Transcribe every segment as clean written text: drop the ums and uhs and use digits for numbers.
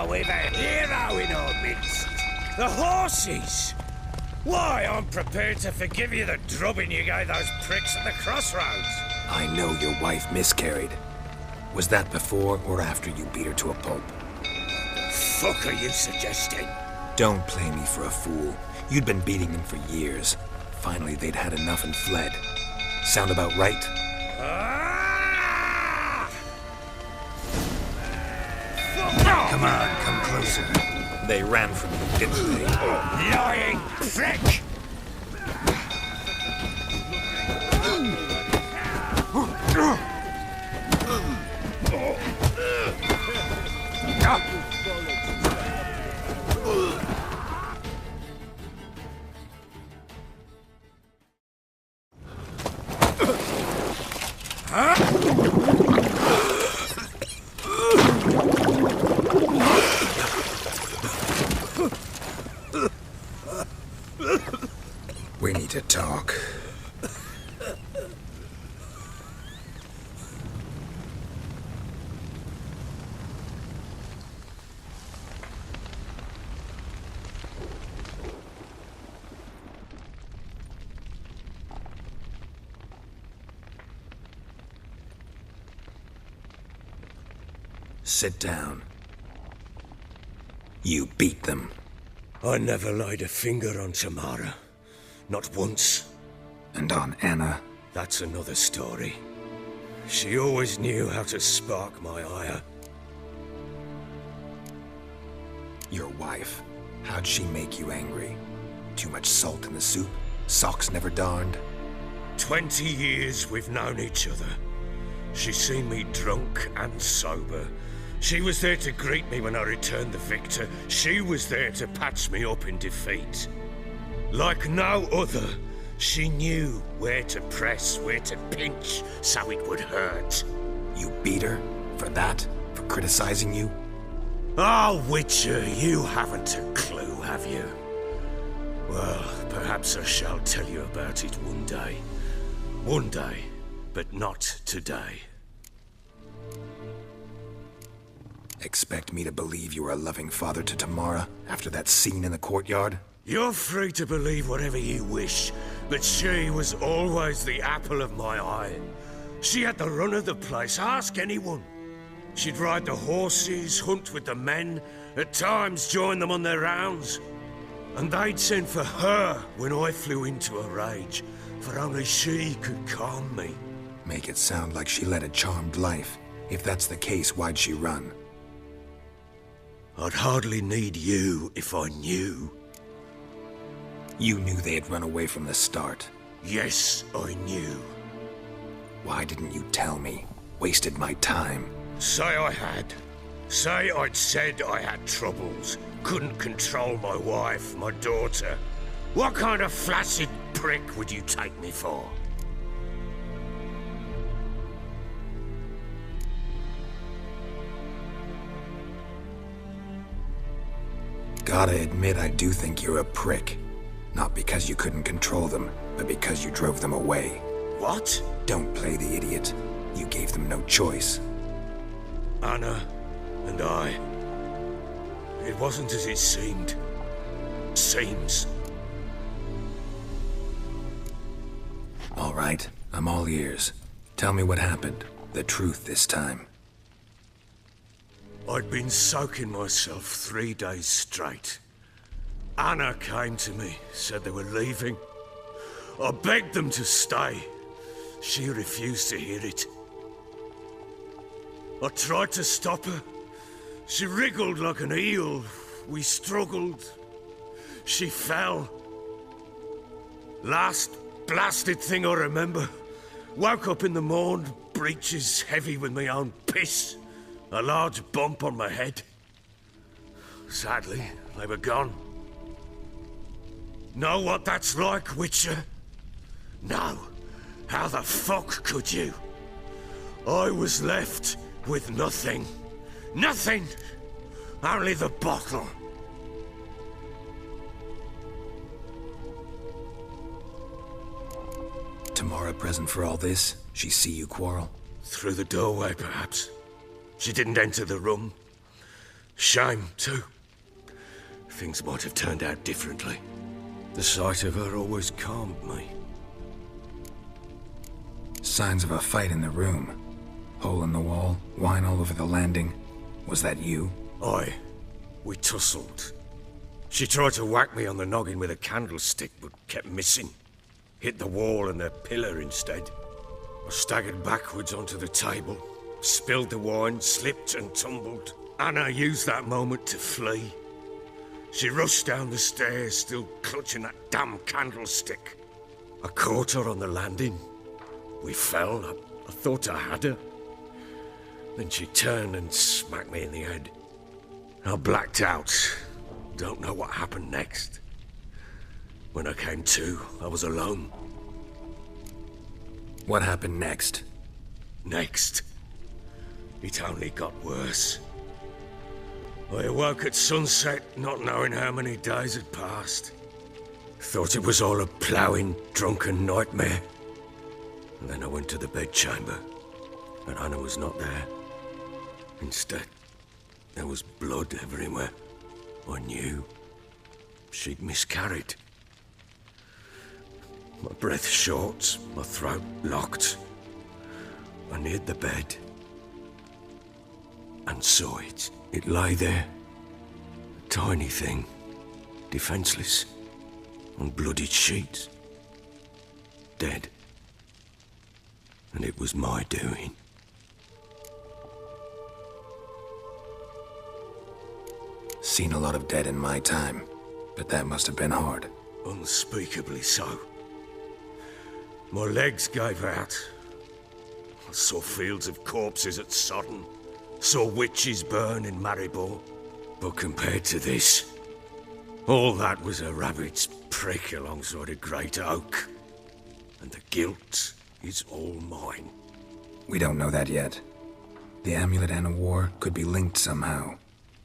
Now we've a hero in our midst. The horses! Why, I'm prepared to forgive you the drubbing you gave those pricks at the crossroads. I know your wife miscarried. Was that before or after you beat her to a pulp? The fuck are you suggesting? Don't play me for a fool. You'd been beating them for years. Finally, they'd had enough and fled. Sound about right? Come on, come closer. They ran from you, didn't they? Lying prick! We need to talk. Sit down. You beat them. I never laid a finger on Tamara. Not once. And on Anna? That's another story. She always knew how to spark my ire. Your wife. How'd she make you angry? Too much salt in the soup? Socks never darned? 20 years we've known each other. She's seen me drunk and sober. She was there to greet me when I returned the victor. She was there to patch me up in defeat. Like no other, she knew where to press, where to pinch, so it would hurt. You beat her? For that? For criticizing you? Oh, Witcher, you haven't a clue, have you? Well, perhaps I shall tell you about it one day. One day, but not today. Expect me to believe you were a loving father to Tamara after that scene in the courtyard? You're free to believe whatever you wish, but she was always the apple of my eye. She had the run of the place, ask anyone. She'd ride the horses, hunt with the men, at times join them on their rounds. And they'd send for her when I flew into a rage, for only she could calm me. Make it sound like she led a charmed life. If that's the case, why'd she run? I'd hardly need you if I knew. You knew they had run away from the start. Yes, I knew. Why didn't you tell me? Wasted my time. Say I had. Say I'd said I had troubles. Couldn't control my wife, my daughter. What kind of flaccid prick would you take me for? Gotta admit, I do think you're a prick. Not because you couldn't control them, but because you drove them away. What? Don't play the idiot. You gave them no choice. Anna and I. It wasn't as it seemed. Seems. All right, I'm all ears. Tell me what happened. The truth this time. I'd been soaking myself 3 days straight. Anna came to me, said they were leaving. I begged them to stay. She refused to hear it. I tried to stop her. She wriggled like an eel. We struggled. She fell. Last blasted thing I remember. Woke up in the morn, breeches heavy with my own piss. A large bump on my head. Sadly, they were gone. Know what that's like, Witcher? No. How the fuck could you? I was left with nothing. Nothing! Only the bottle. Tamara present for all this? She see you quarrel? Through the doorway, perhaps. She didn't enter the room. Shame, too. Things might have turned out differently. The sight of her always calmed me. Signs of a fight in the room. Hole in the wall, wine all over the landing. Was that you? Aye. We tussled. She tried to whack me on the noggin with a candlestick, but kept missing. Hit the wall and the pillar instead. I staggered backwards onto the table, spilled the wine, slipped and tumbled. Anna used that moment to flee. She rushed down the stairs, still clutching that damn candlestick. I caught her on the landing. We fell. I thought I had her. Then she turned and smacked me in the head. I blacked out. Don't know what happened next. When I came to, I was alone. What happened next? Next? It only got worse. I awoke at sunset, not knowing how many days had passed. Thought it was all a ploughing, drunken nightmare. And then I went to the bedchamber, and Anna was not there. Instead, there was blood everywhere. I knew she'd miscarried. My breath short, my throat locked. I neared the bed and saw it. It lay there, a tiny thing, defenseless, on bloodied sheets, dead. And it was my doing. Seen a lot of dead in my time, but that must have been hard. Unspeakably so. My legs gave out. I saw fields of corpses at Sodden. Saw witches burn in Maribor. But compared to this, all that was a rabbit's prick alongside a great oak. And the guilt is all mine. We don't know that yet. The amulet Anna wore could be linked somehow.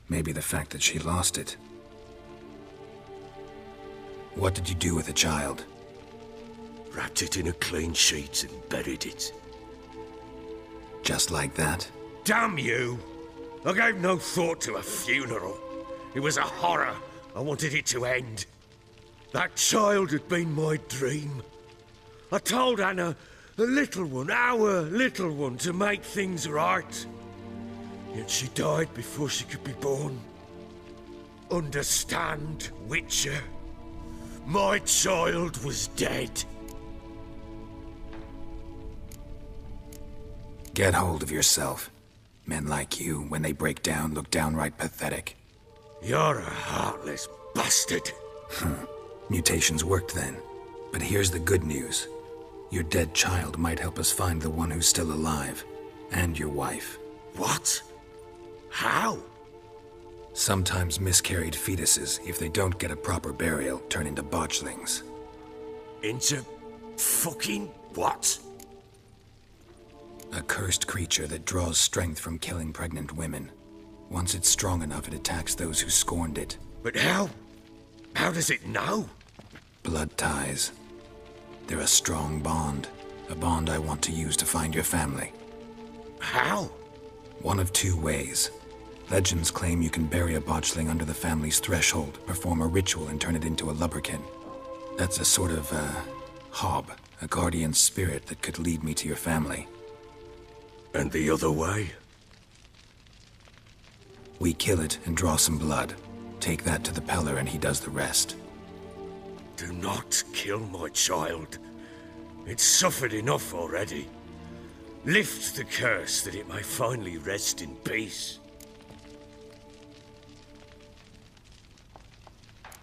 Maybe the fact that she lost it. What did you do with the child? Wrapped it in a clean sheet and buried it. Just like that? Damn you! I gave no thought to a funeral. It was a horror. I wanted it to end. That child had been my dream. I told Anna, the little one, our little one, to make things right. Yet she died before she could be born. Understand, Witcher? My child was dead. Get hold of yourself. Men like you, when they break down, look downright pathetic. You're a heartless bastard. Mutations worked then. But here's the good news. Your dead child might help us find the one who's still alive. And your wife. What? How? Sometimes miscarried fetuses, if they don't get a proper burial, turn into botchlings. Into fucking what? A cursed creature that draws strength from killing pregnant women. Once it's strong enough, it attacks those who scorned it. But how? How does it know? Blood ties. They're a strong bond. A bond I want to use to find your family. How? One of two ways. Legends claim you can bury a botchling under the family's threshold, perform a ritual, and turn it into a lubberkin. That's a sort of, hob, a guardian spirit that could lead me to your family. And the other way? We kill it and draw some blood. Take that to the Peller and he does the rest. Do not kill my child. It's suffered enough already. Lift the curse that it may finally rest in peace.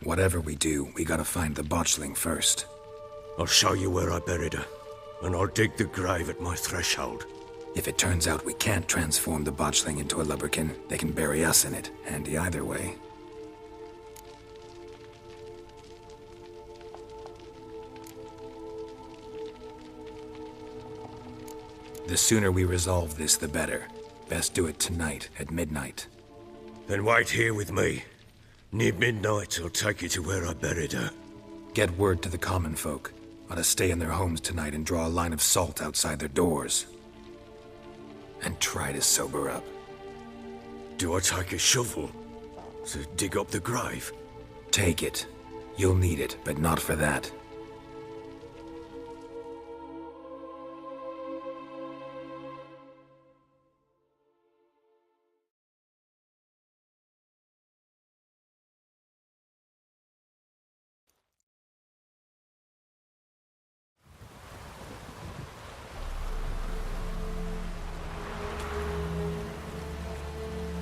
Whatever we do, we gotta find the botchling first. I'll show you where I buried her, and I'll dig the grave at my threshold. If it turns out we can't transform the botchling into a lubberkin, they can bury us in it. Handy either way. The sooner we resolve this, the better. Best do it tonight, at midnight. Then wait here with me. Near midnight, I'll take you to where I buried her. Get word to the common folk. Ought to stay in their homes tonight and draw a line of salt outside their doors. And try to sober up. Do I take a shovel? To dig up the grave? Take it. You'll need it, but not for that.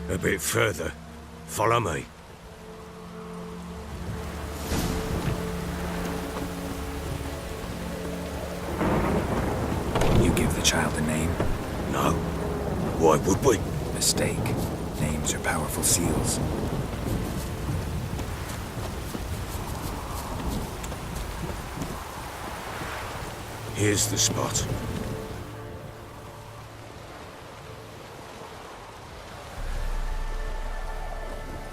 A bit further. Follow me. You give the child a name? No. Why would we? Mistake. Names are powerful seals. Here's the spot.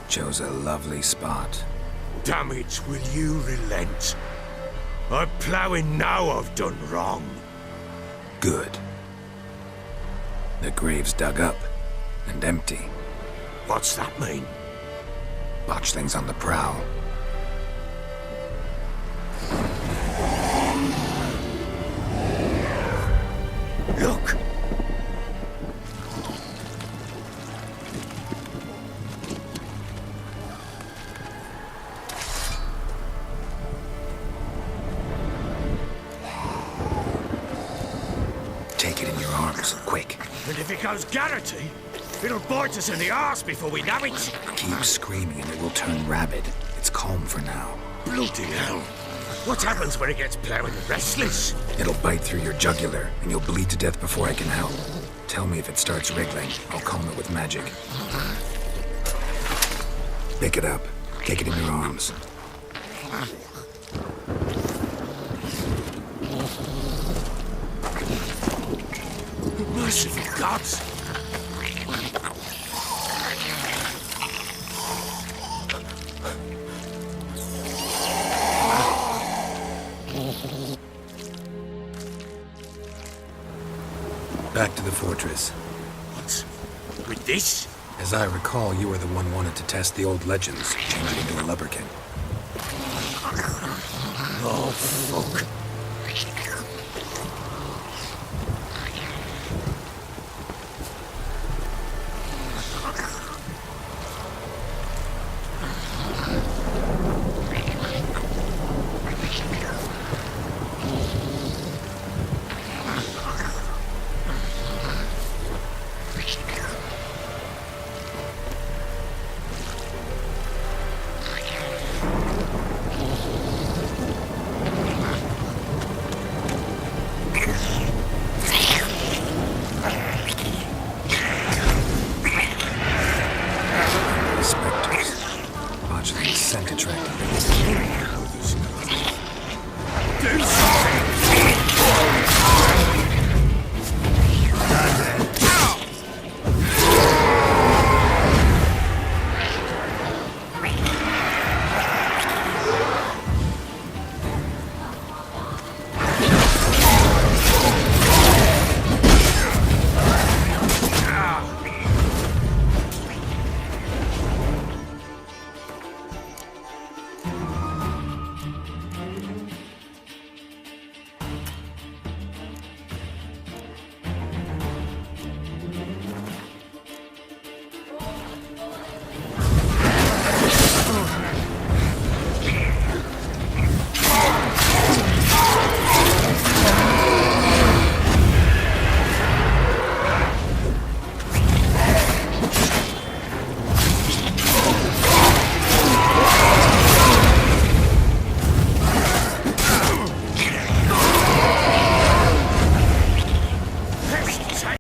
Chose a lovely spot. Damn it, will you relent? I'm ploughing now I've done wrong. Good. The grave's dug up and empty. What's that mean? Botchling's on the prowl. Look! Take it in your arms, quick. And if it goes Garrity, it'll bite us in the arse before we know it. Keep screaming and it will turn rabid. It's calm for now. Bloody hell. What happens when it gets ploughing restless? It'll bite through your jugular, and you'll bleed to death before I can help. Tell me if it starts wriggling. I'll calm it with magic. Pick it up. Take it in your arms. Merciful gods! Back to the fortress. What? With this? As I recall, you were the one wanted to test the old legends, change it into a lubberkin. Oh, fuck.